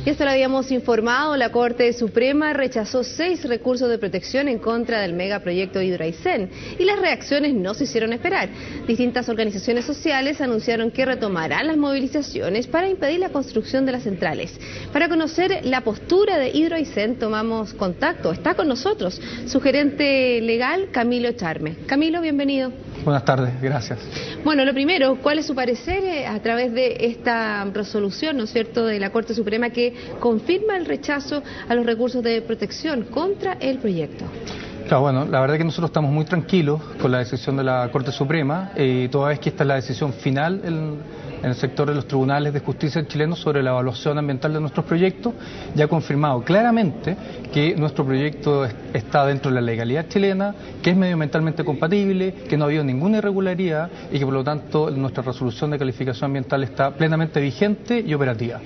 Y esto lo habíamos informado, la Corte Suprema rechazó 6 recursos de protección en contra del megaproyecto Hydro Aysén y las reacciones no se hicieron esperar. Distintas organizaciones sociales anunciaron que retomarán las movilizaciones para impedir la construcción de las centrales. Para conocer la postura de Hydro Aysén tomamos contacto, está con nosotros su gerente legal Camilo Charme. Camilo, bienvenido. Buenas tardes, gracias. Bueno, lo primero, ¿cuál es su parecer a través de esta resolución, ¿no es cierto?, de la Corte Suprema que confirma el rechazo a los recursos de protección contra el proyecto? Claro, bueno, la verdad es que nosotros estamos muy tranquilos con la decisión de la Corte Suprema, toda vez que esta es la decisión final en el sector de los tribunales de justicia chilenos sobre la evaluación ambiental de nuestros proyectos, ya ha confirmado claramente que nuestro proyecto está dentro de la legalidad chilena, que es medioambientalmente compatible, que no ha habido ninguna irregularidad y que por lo tanto nuestra resolución de calificación ambiental está plenamente vigente y operativa.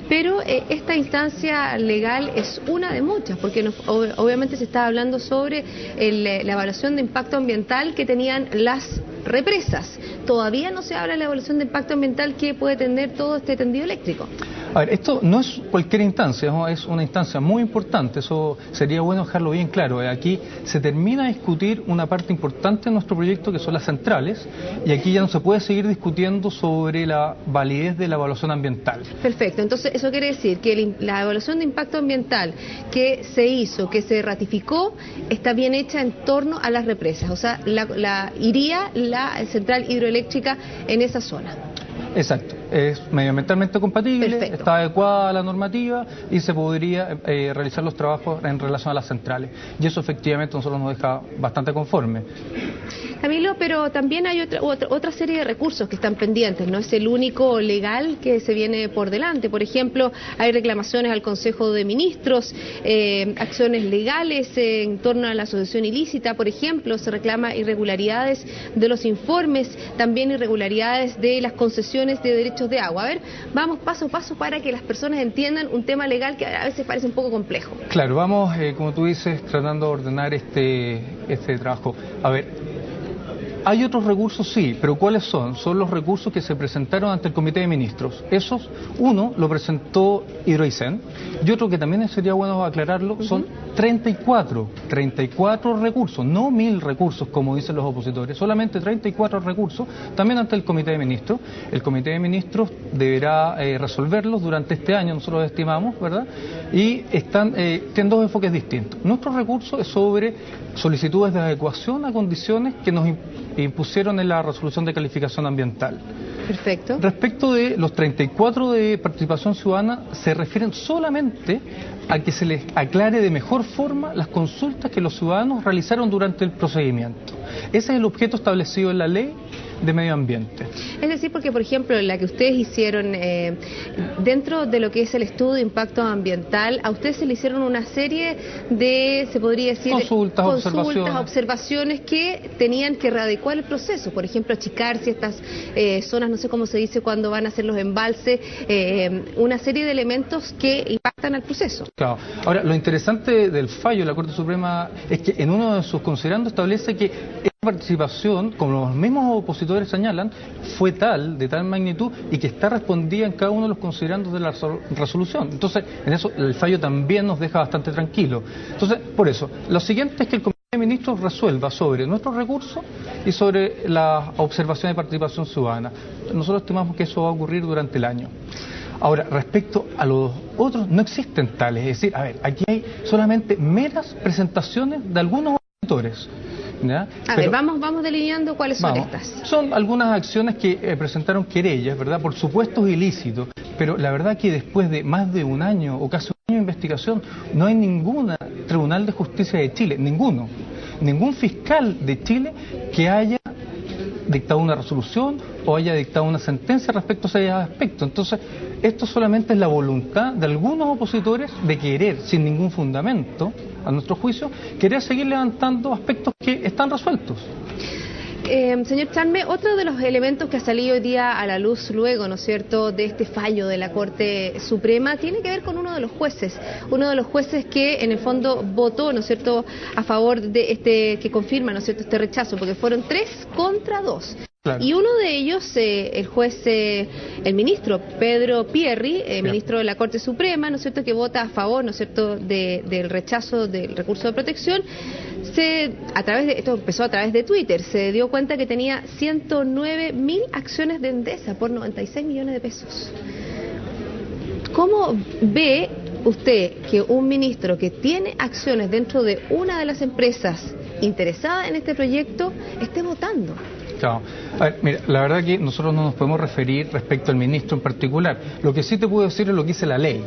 Pero esta instancia legal es una de muchas, porque obviamente se está hablando sobre la evaluación de impacto ambiental que tenían las represas. Todavía no se habla de la evaluación de impacto ambiental que puede tener todo este tendido eléctrico. A ver, esto no es cualquier instancia, ¿no? Es una instancia muy importante, eso sería bueno dejarlo bien claro. Aquí se termina de discutir una parte importante de nuestro proyecto, que son las centrales, y aquí ya no se puede seguir discutiendo sobre la validez de la evaluación ambiental. Perfecto, entonces eso quiere decir que la evaluación de impacto ambiental que se hizo, que se ratificó, está bien hecha en torno a las represas, o sea, iría la central hidroeléctrica en esa zona. Exacto, es medioambientalmente compatible, perfecto, está adecuada a la normativa y se podría realizar los trabajos en relación a las centrales. Y eso efectivamente a nosotros nos deja bastante conforme. Camilo, pero también hay otra serie de recursos que están pendientes, no es el único legal que se viene por delante. Por ejemplo, hay reclamaciones al Consejo de Ministros, acciones legales en torno a la asociación ilícita, por ejemplo, se reclama irregularidades de los informes, también irregularidades de las concesiones de derechos de agua. A ver, vamos paso a paso para que las personas entiendan un tema legal que a veces parece un poco complejo. Claro, vamos, como tú dices, tratando de ordenar este trabajo. A ver, hay otros recursos, sí, pero ¿cuáles son? Son los recursos que se presentaron ante el Comité de Ministros. Esos, uno lo presentó Hydro Aysén y otro que también sería bueno aclararlo, son 34 recursos, no 1000 recursos como dicen los opositores, solamente 34 recursos, también ante el Comité de Ministros. El Comité de Ministros deberá resolverlos durante este año, nosotros estimamos, ¿verdad? Y tienen dos enfoques distintos. Nuestro recurso es sobre solicitudes de adecuación a condiciones que nos impusieron en la resolución de calificación ambiental. Perfecto. Respecto de los 34 de participación ciudadana, se refieren solamente a que se les aclare de mejor forma las consultas que los ciudadanos realizaron durante el procedimiento. Ese es el objeto establecido en la ley de medio ambiente. Es decir, porque por ejemplo la que ustedes hicieron dentro de lo que es el estudio de impacto ambiental, a ustedes se le hicieron una serie de, se podría decir, consultas, observaciones que tenían que readecuar el proceso, por ejemplo achicar ciertas zonas, no sé cómo se dice cuando van a hacer los embalses, una serie de elementos que impactan al proceso. Claro. Ahora, lo interesante del fallo de la Corte Suprema es que en uno de sus considerandos establece que esta participación, como los mismos opositores señalan, fue de tal magnitud y que está respondida en cada uno de los considerandos de la resolución. Entonces, en eso el fallo también nos deja bastante tranquilos. Entonces, por eso, lo siguiente es que el Comité de Ministros resuelva sobre nuestros recursos y sobre la observación de participación ciudadana. Nosotros estimamos que eso va a ocurrir durante el año. Ahora, respecto a los otros, no existen tales. Es decir, a ver, aquí hay solamente meras presentaciones de algunos opositores. ¿Ya? A ver, vamos delineando cuáles son estas. Son algunas acciones que presentaron querellas, ¿verdad?, por supuestos ilícitos, pero la verdad que después de más de un año o casi un año de investigación, no hay ningún Tribunal de Justicia de Chile, ningún fiscal de Chile que haya dictado una resolución o haya dictado una sentencia respecto a ese aspecto. Entonces, esto solamente es la voluntad de algunos opositores de querer, sin ningún fundamento, a nuestro juicio, querer seguir levantando aspectos que están resueltos. Señor Charme, otro de los elementos que ha salido hoy día a la luz luego, ¿no es cierto?, de este fallo de la Corte Suprema, tiene que ver con uno de los jueces que en el fondo votó, ¿no es cierto?, a favor de que confirma, ¿no es cierto?, este rechazo, porque fueron 3 contra 2. Claro. Y uno de ellos, el juez, el ministro Pedro Pierri, ministro de la Corte Suprema, ¿no es cierto?, que vota a favor, ¿no es cierto?, del rechazo del recurso de protección, esto empezó a través de Twitter, se dio cuenta que tenía 109.000 acciones de Endesa por 96 millones de pesos. ¿Cómo ve usted que un ministro que tiene acciones dentro de una de las empresas interesadas en este proyecto esté votando? Claro. A ver, mira, la verdad que nosotros no nos podemos referir respecto al ministro en particular. Lo que sí te puedo decir es lo que dice la ley.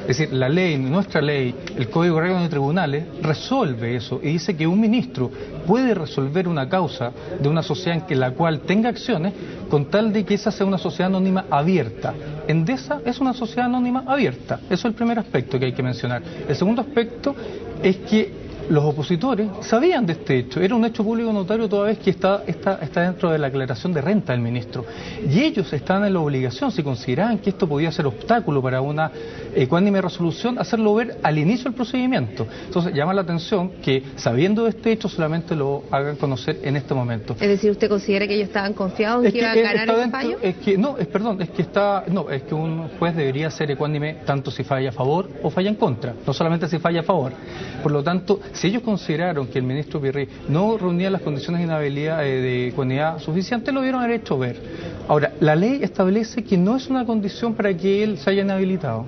Es decir, la ley, nuestra ley, el Código de Reglas de Tribunales, resuelve eso y dice que un ministro puede resolver una causa de una sociedad en la cual tenga acciones con tal de que esa sea una sociedad anónima abierta. Endesa es una sociedad anónima abierta. Eso es el primer aspecto que hay que mencionar. El segundo aspecto es que los opositores sabían de este hecho, era un hecho público notorio toda vez que está dentro de la aclaración de renta del ministro. Y ellos estaban en la obligación, si consideraban que esto podía ser obstáculo para una ecuánime resolución, hacerlo ver al inicio del procedimiento. Entonces llama la atención que, sabiendo de este hecho, solamente lo hagan conocer en este momento. Es decir, ¿usted considera que ellos estaban confiados en que iban a ganar ese fallo? Es que un juez debería ser ecuánime tanto si falla a favor o falla en contra, no solamente si falla a favor. Por lo tanto, si ellos consideraron que el ministro Pierri no reunía las condiciones de inhabilidad, de ecuanimidad suficientes, lo vieron haber hecho ver. Ahora, la ley establece que no es una condición para que él se haya inhabilitado.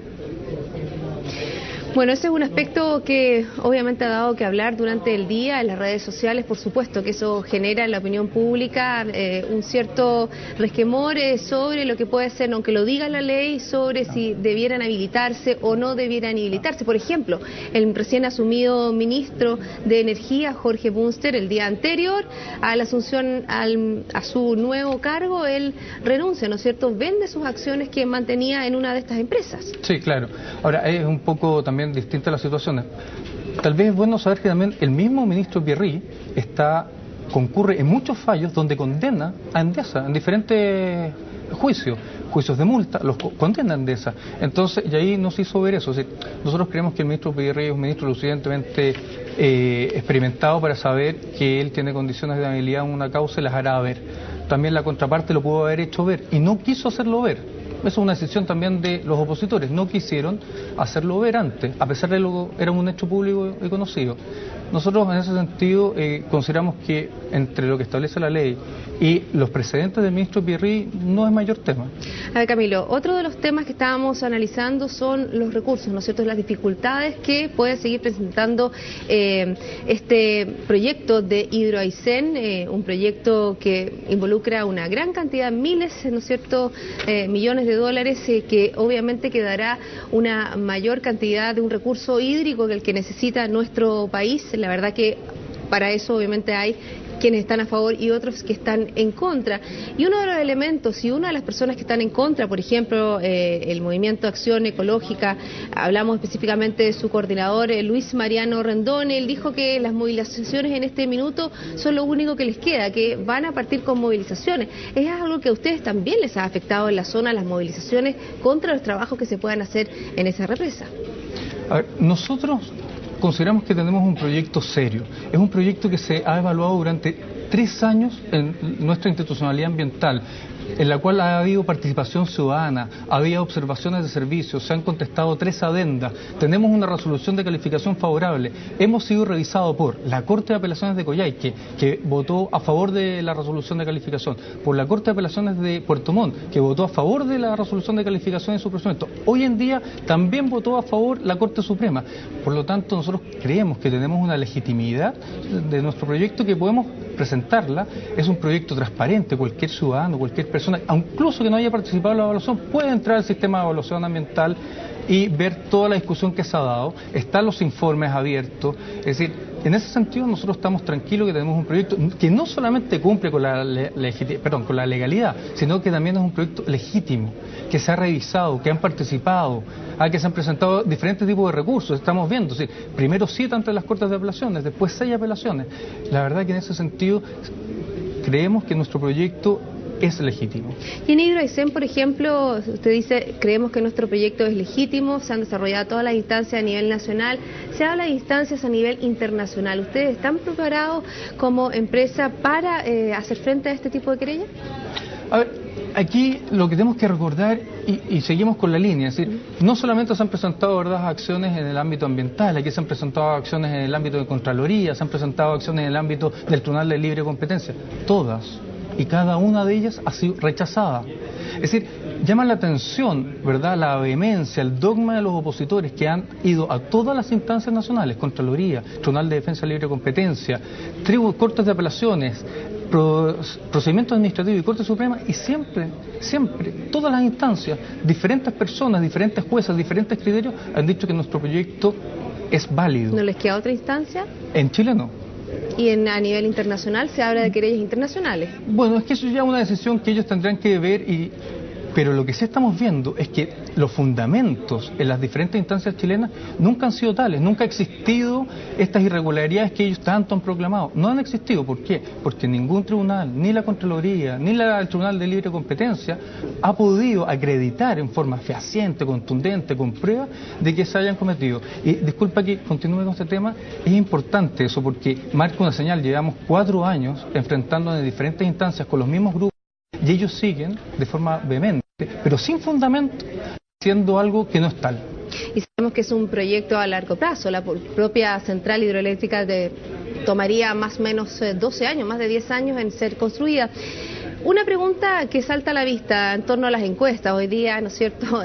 Bueno, ese es un aspecto que obviamente ha dado que hablar durante el día en las redes sociales, por supuesto que eso genera en la opinión pública un cierto resquemor sobre lo que puede ser, aunque lo diga la ley, sobre si debieran habilitarse o no debieran habilitarse. Por ejemplo, el recién asumido ministro de Energía, Jorge Bunster, el día anterior a la asunción a su nuevo cargo, él renuncia, ¿no es cierto?, vende sus acciones que mantenía en una de estas empresas. Sí, claro. Ahora, es un poco también distintas las situaciones. Tal vez es bueno saber que también el mismo ministro Pierri concurre en muchos fallos donde condena a Endesa en diferentes juicios de multa, los condena a Endesa. Entonces, y ahí nos hizo ver eso. Es decir, nosotros creemos que el ministro Pierri es un ministro lo suficientemente experimentado para saber que él tiene condiciones de habilidad en una causa y las hará ver. También la contraparte lo pudo haber hecho ver y no quiso hacerlo ver. Eso es una decisión también de los opositores, no quisieron hacerlo ver antes, a pesar de que era un hecho público y conocido. Nosotros en ese sentido consideramos que entre lo que establece la ley y los precedentes del ministro Pierri no es mayor tema. A ver, Camilo, otro de los temas que estábamos analizando son los recursos, ¿no es cierto?, las dificultades que puede seguir presentando este proyecto de Hidro Aysén, un proyecto que involucra una gran cantidad, miles, ¿no es cierto?, millones de dólares, que obviamente quedará una mayor cantidad de un recurso hídrico que el que necesita nuestro país. La verdad que para eso obviamente hay quienes están a favor y otros que están en contra. Y uno de los elementos y una de las personas que están en contra, por ejemplo, el Movimiento Acción Ecológica, hablamos específicamente de su coordinador, Luis Mariano Rendón, él dijo que las movilizaciones en este minuto son lo único que les queda, que van a partir con movilizaciones. ¿Es algo que a ustedes también les ha afectado en la zona, las movilizaciones contra los trabajos que se puedan hacer en esa represa? A ver, nosotros consideramos que tenemos un proyecto serio. Es un proyecto que se ha evaluado durante 3 años en nuestra institucionalidad ambiental, en la cual ha habido participación ciudadana, había observaciones de servicios, se han contestado 3 adendas, tenemos una resolución de calificación favorable, hemos sido revisados por la Corte de Apelaciones de Coyhaique, que votó a favor de la resolución de calificación, por la Corte de Apelaciones de Puerto Montt, que votó a favor de la resolución de calificación en su procedimiento. Hoy en día también votó a favor la Corte Suprema. Por lo tanto, nosotros creemos que tenemos una legitimidad de nuestro proyecto que podemos presentarla. Es un proyecto transparente, cualquier ciudadano, cualquier persona, incluso que no haya participado en la evaluación, puede entrar al sistema de evaluación ambiental y ver toda la discusión que se ha dado. Están los informes abiertos. Es decir, en ese sentido nosotros estamos tranquilos que tenemos un proyecto que no solamente cumple con la legalidad, sino que también es un proyecto legítimo, que se ha revisado, que han participado, que se han presentado diferentes tipos de recursos. Estamos viendo, es decir, primero 7 ante las Cortes de Apelaciones, después 6 apelaciones. La verdad que en ese sentido creemos que nuestro proyecto es legítimo. Y en Hydro Aysén, por ejemplo, usted dice, creemos que nuestro proyecto es legítimo, se han desarrollado todas las instancias a nivel nacional, se habla de instancias a nivel internacional. ¿Ustedes están preparados como empresa para hacer frente a este tipo de querellas? A ver, aquí lo que tenemos que recordar, y seguimos con la línea, es decir, no solamente se han presentado, ¿verdad?, acciones en el ámbito ambiental, aquí se han presentado acciones en el ámbito de Contraloría, se han presentado acciones en el ámbito del Tribunal de Libre Competencia, todas y cada una de ellas ha sido rechazada. Es decir, llama la atención, ¿verdad?, la vehemencia, el dogma de los opositores que han ido a todas las instancias nacionales, Contraloría, Tribunal de Defensa de Libre Competencia, Cortes de Apelaciones, procedimientos administrativos y Corte Suprema, y siempre, todas las instancias, diferentes personas, diferentes jueces, diferentes criterios, han dicho que nuestro proyecto es válido. ¿No les queda otra instancia? En Chile no. ¿Y a nivel internacional se habla de querellas internacionales? Bueno, es que eso ya es una decisión que ellos tendrán que ver, pero lo que sí estamos viendo es que los fundamentos en las diferentes instancias chilenas nunca han sido tales, nunca ha existido estas irregularidades que ellos tanto han proclamado. No han existido. ¿Por qué? Porque ningún tribunal, ni la Contraloría, ni el Tribunal de Libre Competencia ha podido acreditar en forma fehaciente, contundente, con pruebas de que se hayan cometido. Y disculpa que continúe con este tema, es importante eso porque marca una señal. Llevamos 4 años enfrentándonos en diferentes instancias con los mismos grupos y ellos siguen de forma vehemente, pero sin fundamento, haciendo algo que no es tal. Y sabemos que es un proyecto a largo plazo. La propia central hidroeléctrica tomaría más o menos 12 años, más de 10 años en ser construida. Una pregunta que salta a la vista en torno a las encuestas. Hoy día, ¿no es cierto?,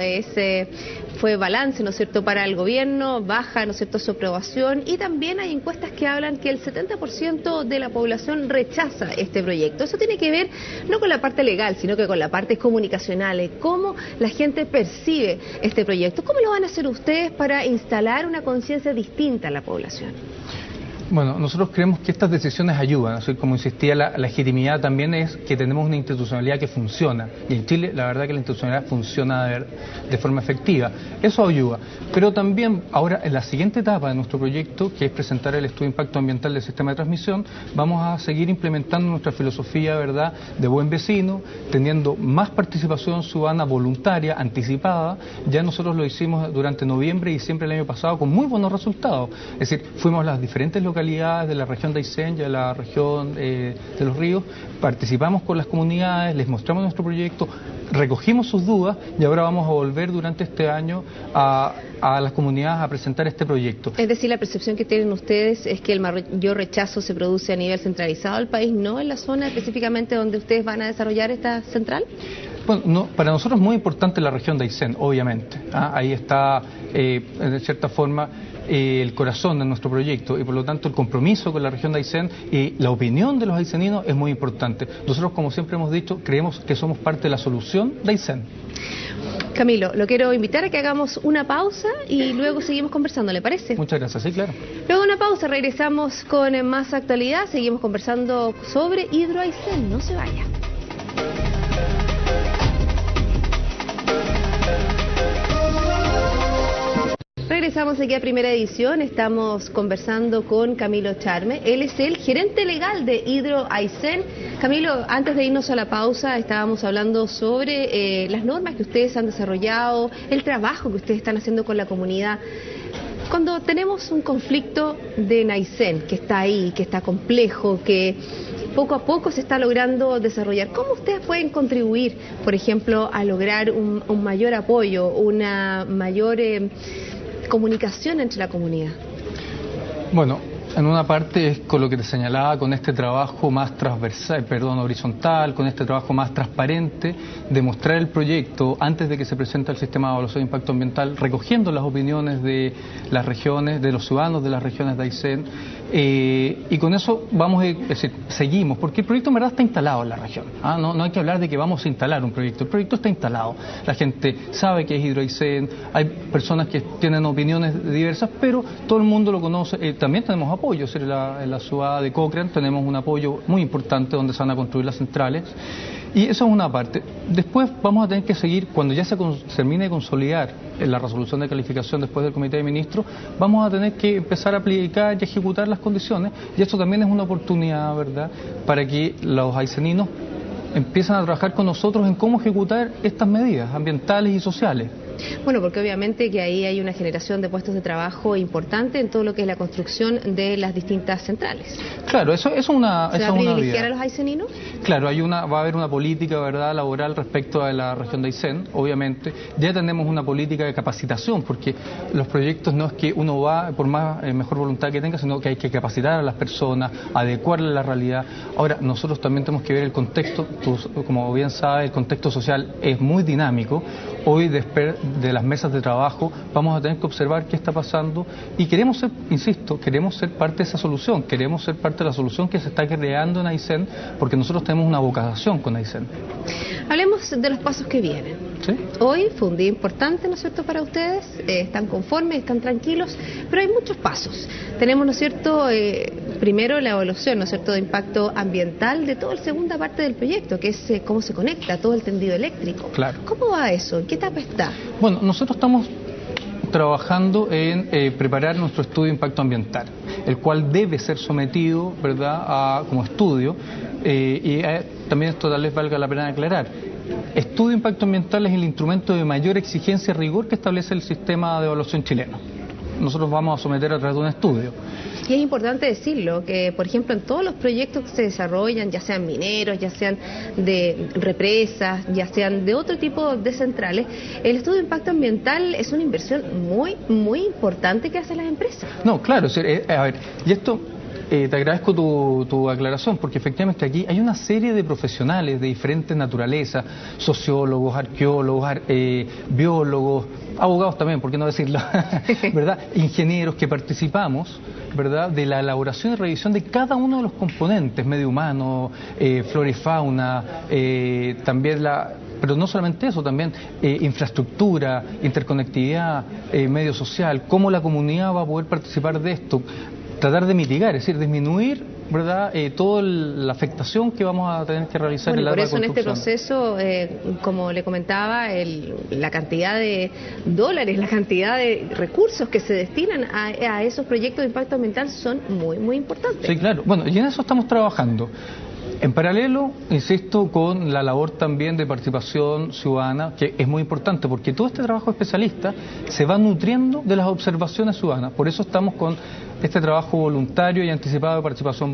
fue balance, ¿no es cierto?, para el gobierno, baja, ¿no es cierto?, su aprobación, y también hay encuestas que hablan que el 70% de la población rechaza este proyecto. Eso tiene que ver no con la parte legal, sino que con la parte comunicacional, cómo la gente percibe este proyecto. ¿Cómo lo van a hacer ustedes para instalar una conciencia distinta en la población? Bueno, nosotros creemos que estas decisiones ayudan, así como insistía, la legitimidad también es que tenemos una institucionalidad que funciona, y en Chile la verdad que la institucionalidad funciona de forma efectiva, eso ayuda, pero también ahora en la siguiente etapa de nuestro proyecto, que es presentar el estudio de impacto ambiental del sistema de transmisión, vamos a seguir implementando nuestra filosofía, ¿verdad?, de buen vecino, teniendo más participación ciudadana voluntaria, anticipada. Ya nosotros lo hicimos durante noviembre y diciembre del año pasado con muy buenos resultados, es decir, fuimos a las diferentes localidades de la región de Aysén y de la región de Los Ríos, participamos con las comunidades, les mostramos nuestro proyecto, recogimos sus dudas y ahora vamos a volver durante este año a las comunidades a presentar este proyecto. Es decir, la percepción que tienen ustedes es que el mayor rechazo se produce a nivel centralizado del país, no en la zona específicamente donde ustedes van a desarrollar esta central. Bueno, no, para nosotros es muy importante la región de Aysén, obviamente. Ahí está, de cierta forma, el corazón de nuestro proyecto y por lo tanto el compromiso con la región de Aysén y la opinión de los ayseninos es muy importante. Nosotros, como siempre hemos dicho, creemos que somos parte de la solución de Aysén. Camilo, lo quiero invitar a que hagamos una pausa y luego seguimos conversando, ¿le parece? Muchas gracias, sí, claro. Luego de una pausa regresamos con más actualidad, seguimos conversando sobre Hydro Aysén, no se vaya. Regresamos aquí a Primera Edición, estamos conversando con Camilo Charme, él es el gerente legal de Hydro Aysén. Camilo, antes de irnos a la pausa estábamos hablando sobre las normas que ustedes han desarrollado, el trabajo que ustedes están haciendo con la comunidad. Cuando tenemos un conflicto de Aysén, que está ahí, que está complejo, que poco a poco se está logrando desarrollar, ¿cómo ustedes pueden contribuir, por ejemplo, a lograr un mayor apoyo, una mayor comunicación entre la comunidad? Bueno, en una parte es con lo que te señalaba, con este trabajo más transversal, horizontal, con este trabajo más transparente, de mostrar el proyecto antes de que se presente al sistema de evaluación de impacto ambiental, recogiendo las opiniones de las regiones, de los ciudadanos de las regiones de Aysén, y con eso vamos, es decir, seguimos, porque el proyecto en verdad está instalado en la región. No hay que hablar de que vamos a instalar un proyecto, el proyecto está instalado, la gente sabe que es Hydro Aysén, hay personas que tienen opiniones diversas, pero todo el mundo lo conoce. También tenemos apoyo, en la ciudad de Cochrane tenemos un apoyo muy importante donde se van a construir las centrales. Y eso es una parte. Después vamos a tener que seguir, cuando ya se termine de consolidar la resolución de calificación después del Comité de Ministros, vamos a tener que empezar a aplicar y ejecutar las condiciones, y esto también es una oportunidad, ¿verdad?, para que los ayseninos empiezan a trabajar con nosotros en cómo ejecutar estas medidas ambientales y sociales. Bueno, porque obviamente que ahí hay una generación de puestos de trabajo importante en todo lo que es la construcción de las distintas centrales. Claro, eso es una ¿Se va a privilegiar a los ayseninos? Claro, va a haber una política, ¿verdad?, laboral respecto a la región de Aysén, obviamente. Ya tenemos una política de capacitación, porque los proyectos no es que uno va por más mejor voluntad que tenga, sino que hay que capacitar a las personas, adecuarle a la realidad. Ahora, nosotros también tenemos que ver el contexto. Tú, como bien sabes, el contexto social es muy dinámico. Hoy, de las mesas de trabajo, vamos a tener que observar qué está pasando y queremos ser, insisto, queremos ser parte de esa solución, queremos ser parte de la solución que se está creando en Aysén, porque nosotros tenemos una vocación con Aysén. Hablemos de los pasos que vienen. ¿Sí? Hoy fue un día importante, ¿no es cierto?, para ustedes, están conformes, están tranquilos, pero hay muchos pasos. Tenemos, ¿no es cierto?, primero la evaluación, ¿no es cierto?, de impacto ambiental de toda la segunda parte del proyecto, que es cómo se conecta todo el tendido eléctrico. Claro. ¿Cómo va eso? ¿En qué etapa está? Bueno, nosotros estamos trabajando en preparar nuestro estudio de impacto ambiental, el cual debe ser sometido, ¿verdad?, como estudio, y también esto tal vez valga la pena aclarar. Estudio de impacto ambiental es el instrumento de mayor exigencia y rigor que establece el sistema de evaluación chileno. Nosotros vamos a someter a través de un estudio. Y es importante decirlo, que por ejemplo en todos los proyectos que se desarrollan, ya sean mineros, ya sean de represas, ya sean de otro tipo de centrales, el estudio de impacto ambiental es una inversión muy, muy importante que hacen las empresas. No, claro, a ver, y esto... te agradezco tu aclaración, porque efectivamente aquí hay una serie de profesionales de diferentes naturalezas, sociólogos, arqueólogos, biólogos, abogados también, ¿por qué no decirlo? ¿Verdad? Ingenieros que participamos, ¿verdad?, de la elaboración y revisión de cada uno de los componentes, medio humano, flora y fauna, también pero no solamente eso, también infraestructura, interconectividad, medio social, cómo la comunidad va a poder participar de esto. Tratar de mitigar, es decir, disminuir, ¿verdad?, toda la afectación que vamos a tener que realizar en la construcción. Por eso en este proceso, como le comentaba, la cantidad de dólares, la cantidad de recursos que se destinan a esos proyectos de impacto ambiental son muy, muy importantes. Sí, claro. Bueno, y en eso estamos trabajando. En paralelo, insisto, con la labor también de participación ciudadana, que es muy importante, porque todo este trabajo especialista se va nutriendo de las observaciones ciudadanas. Por eso estamos con este trabajo voluntario y anticipado de participación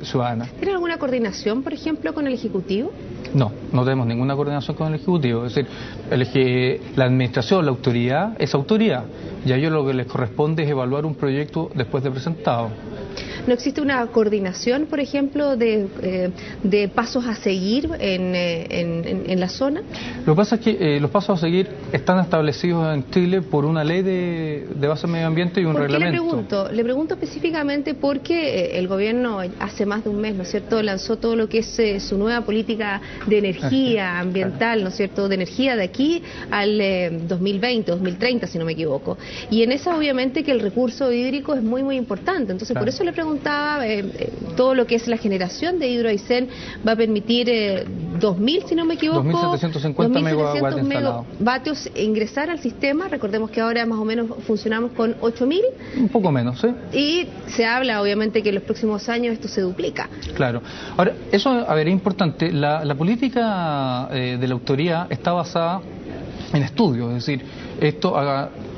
ciudadana. ¿Tiene alguna coordinación, por ejemplo, con el Ejecutivo? No, no tenemos ninguna coordinación con el Ejecutivo. Es decir, la administración, la autoridad, es autoridad. Y a ellos lo que les corresponde es evaluar un proyecto después de presentado. ¿No existe una coordinación, por ejemplo, de pasos a seguir en la zona? Lo que pasa es que los pasos a seguir están establecidos en Chile por una ley de base medio ambiente y un reglamento. Le pregunto específicamente porque el gobierno hace más de un mes, ¿no es cierto?, lanzó todo lo que es su nueva política de energía ambiental, ¿no es cierto?, de energía de aquí al 2020, 2030, si no me equivoco. Y en esa obviamente que el recurso hídrico es muy, muy importante. Entonces, por eso le preguntaba, todo lo que es la generación de Hidro Aysén va a permitir 2.000, si no me equivoco, 2.750 megavatios ingresar al sistema. Recordemos que ahora más o menos funcionamos con 8.000. Un poco menos, ¿sí? Y se habla obviamente que en los próximos años esto se duplica. Claro. Ahora, eso, a ver, es importante. La política de la autoridad está basada en estudios, es decir,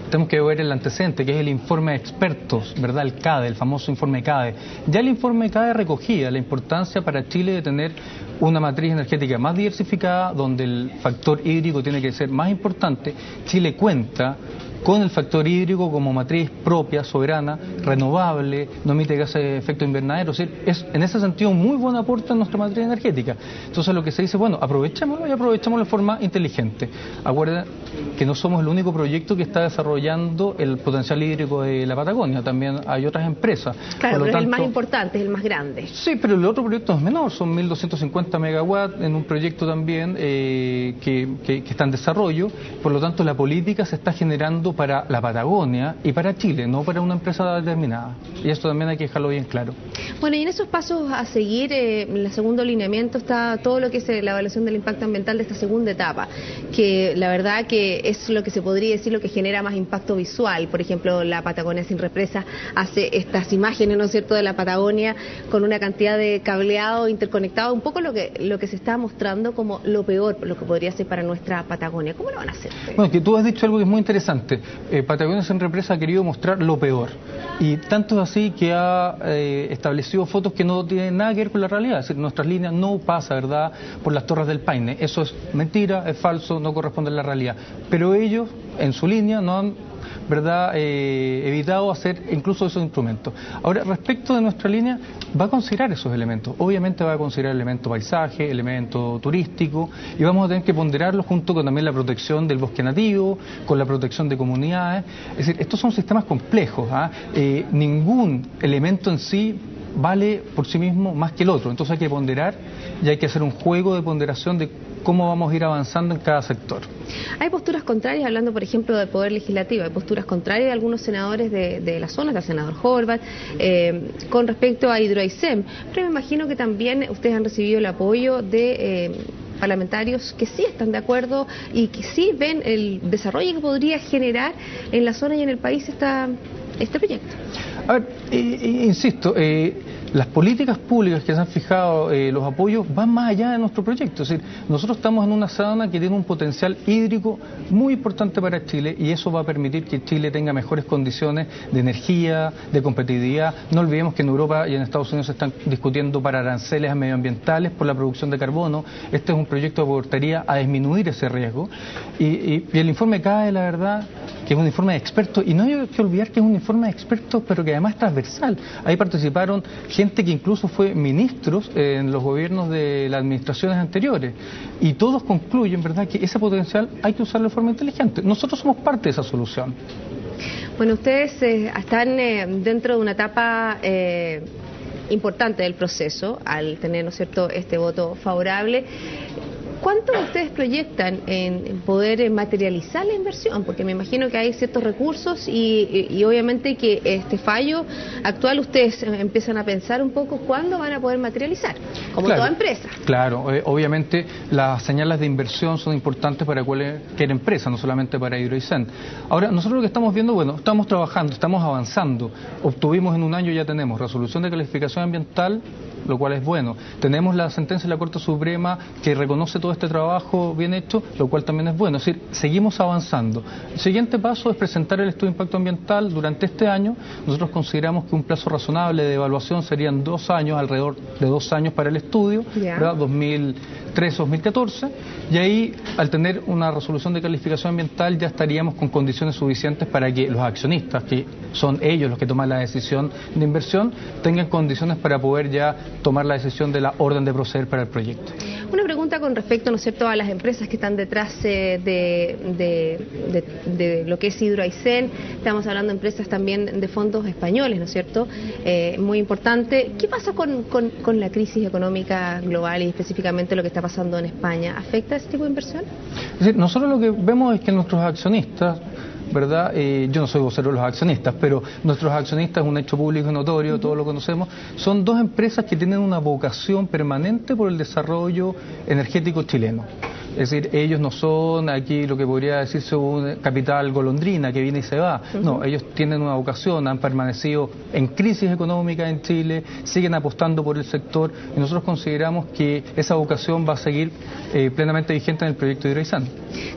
tenemos que ver el antecedente, que es el informe de expertos, ¿verdad?, el CADE, el famoso informe CADE. Ya el informe CADE recogía la importancia para Chile de tener una matriz energética más diversificada, donde el factor hídrico tiene que ser más importante. Chile cuenta con el factor hídrico como matriz propia, soberana, renovable, no emite gases de efecto invernadero, es decir, es en ese sentido un muy buen aporte a nuestra matriz energética. Entonces lo que se dice, bueno, aprovechémoslo y aprovechémoslo de forma inteligente. Acuérdense que no somos el único proyecto que está desarrollando el potencial hídrico de la Patagonia, también hay otras empresas. Claro, pero es el más importante, es el más grande. Sí, pero el otro proyecto es menor, son 1.250 megawatts en un proyecto también que está en desarrollo, por lo tanto la política se está generando trabajando para la Patagonia y para Chile, no para una empresa determinada. Y esto también hay que dejarlo bien claro. Bueno, y en esos pasos a seguir, en el segundo lineamiento está todo lo que es la evaluación del impacto ambiental de esta segunda etapa, que la verdad que es lo que se podría decir lo que genera más impacto visual. Por ejemplo, la Patagonia Sin Represa hace estas imágenes, ¿no es cierto?, de la Patagonia con una cantidad de cableado interconectado, un poco lo que se está mostrando como lo peor, lo que podría ser para nuestra Patagonia. ¿Cómo lo van a hacer ustedes? Bueno, que tú has dicho algo que es muy interesante. Patagonia Sin Represa ha querido mostrar lo peor. Y tanto es así que ha establecido fotos que no tienen nada que ver con la realidad. Es decir, nuestras líneas no pasa, ¿verdad?, por las Torres del Paine. Eso es mentira, es falso, no corresponde a la realidad. Pero ellos, en su línea, no han, ¿verdad?, evitado hacer incluso esos instrumentos. Ahora, respecto de nuestra línea, va a considerar esos elementos. Obviamente va a considerar elemento paisaje, elemento turístico, y vamos a tener que ponderarlo junto con también la protección del bosque nativo, con la protección de comunidades. Es decir, estos son sistemas complejos, ¿ah? Ningún elemento en sí vale por sí mismo más que el otro. Entonces hay que ponderar y hay que hacer un juego de ponderación de cómo vamos a ir avanzando en cada sector. Hay posturas contrarias, hablando por ejemplo del Poder Legislativo, hay posturas contrarias de algunos senadores de la zona, del senador Horvath, con respecto a Hidroaicén, pero me imagino que también ustedes han recibido el apoyo de parlamentarios que sí están de acuerdo y que sí ven el desarrollo que podría generar en la zona y en el país este proyecto. A ver, insisto, las políticas públicas que se han fijado, los apoyos, van más allá de nuestro proyecto. Es decir, nosotros estamos en una zona que tiene un potencial hídrico muy importante para Chile y eso va a permitir que Chile tenga mejores condiciones de energía, de competitividad. No olvidemos que en Europa y en Estados Unidos se están discutiendo para aranceles medioambientales por la producción de carbono. Este es un proyecto que aportaría a disminuir ese riesgo. Y el informe CAE, la verdad, que es un informe de expertos, y no hay que olvidar que es un informe de expertos, pero que además es transversal. Ahí participaron gente que incluso fue ministros en los gobiernos de las administraciones anteriores, y todos concluyen, ¿verdad?, que ese potencial hay que usarlo de forma inteligente. Nosotros somos parte de esa solución. Bueno, ustedes están dentro de una etapa importante del proceso, al tener, ¿no es cierto?, este voto favorable. ¿Cuánto ustedes proyectan en poder materializar la inversión? Porque me imagino que hay ciertos recursos y obviamente que este fallo actual ustedes empiezan a pensar un poco cuándo van a poder materializar, como claro, toda empresa. Claro, obviamente las señales de inversión son importantes para cualquier empresa, no solamente para Hidroaicén. Ahora, nosotros lo que estamos viendo, bueno, estamos trabajando, estamos avanzando. Obtuvimos en un año, ya tenemos resolución de calificación ambiental, lo cual es bueno. Tenemos la sentencia de la Corte Suprema que reconoce todo este trabajo bien hecho, lo cual también es bueno. Es decir, seguimos avanzando. El siguiente paso es presentar el estudio de impacto ambiental durante este año. Nosotros consideramos que un plazo razonable de evaluación serían 2 años, alrededor de 2 años para el estudio, ¿verdad? 2013-2014, y ahí, al tener una resolución de calificación ambiental, ya estaríamos con condiciones suficientes para que los accionistas, que son ellos los que toman la decisión de inversión, tengan condiciones para poder ya tomar la decisión de la orden de proceder para el proyecto. Una pregunta con respecto, ¿no es cierto?, a las empresas que están detrás de lo que es Hidroaicén. Estamos hablando de empresas también de fondos españoles, ¿no es cierto?, muy importante. ¿Qué pasa con la crisis económica global y específicamente lo que está pasando en España? ¿Afecta ese tipo de inversión? Es decir, nosotros lo que vemos es que nuestros accionistas, ¿verdad? Yo no soy vocero de los accionistas, pero nuestros accionistas, un hecho público y notorio, todos lo conocemos, son 2 empresas que tienen una vocación permanente por el desarrollo energético chileno. Es decir, ellos no son aquí lo que podría decirse un capital golondrina que viene y se va. No, ellos tienen una vocación, han permanecido en crisis económica en Chile, siguen apostando por el sector y nosotros consideramos que esa vocación va a seguir plenamente vigente en el proyecto de Hidroaicén.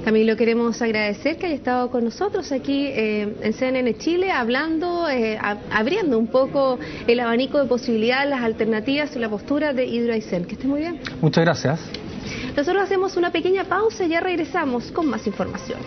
Camilo, queremos agradecer que haya estado con nosotros aquí en CNN Chile, hablando, abriendo un poco el abanico de posibilidades, las alternativas y la postura de Hidroaicén. Que esté muy bien. Muchas gracias. Nosotros hacemos una pequeña pausa y ya regresamos con más informaciones.